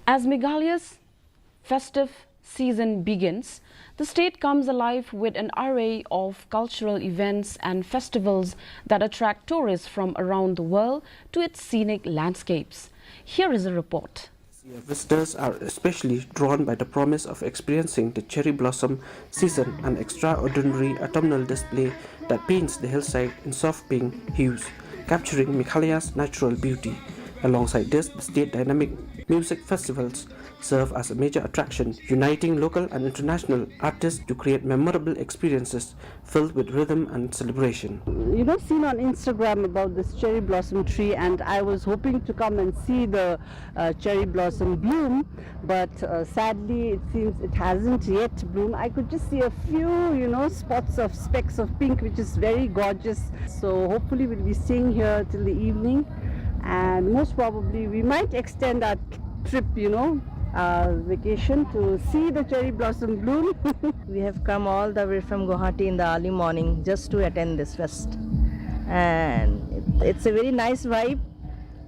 As Meghalaya's festive season begins, the state comes alive with an array of cultural events and festivals that attract tourists from around the world to its scenic landscapes. Here is a report. Visitors are especially drawn by the promise of experiencing the cherry blossom season, an extraordinary autumnal display that paints the hillside in soft pink hues, capturing Meghalaya'S natural beauty. Alongside this, the state dynamic music festivals serve as a major attraction, uniting local and international artists to create memorable experiences filled with rhythm and celebration. Seen on Instagram about this cherry blossom tree, and I was hoping to come and see the cherry blossom bloom, but sadly it seems it hasn't yet bloomed. I could just see a few, spots of specks of pink, which is very gorgeous. So hopefully we'll be staying here till the evening, and most probably we might extend our trip, vacation to see the cherry blossom bloom. We have come all the way from Guwahati in the early morning just to attend this fest, and it's a very nice vibe.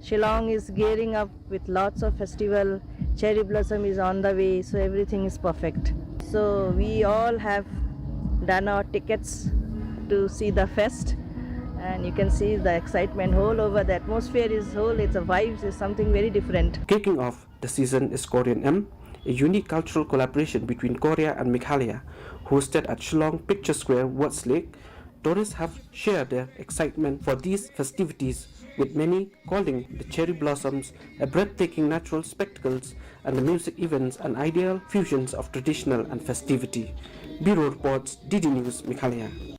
Shillong is gearing up with lots of festival. Cherry blossom is on the way, so everything is perfect. So we all have done our tickets to see the fest, and you can see the excitement all over. The atmosphere is whole, it's a vibe, it's something very different. Kicking off the season is Korean M, a unique cultural collaboration between Korea and Meghalaya. Hosted at Shillong Picture Square, Watts Lake, tourists have shared their excitement for these festivities, with many calling the cherry blossoms a breathtaking natural spectacles and the music events an ideal fusions of traditional and festivity. Bureau reports, DD News, Meghalaya.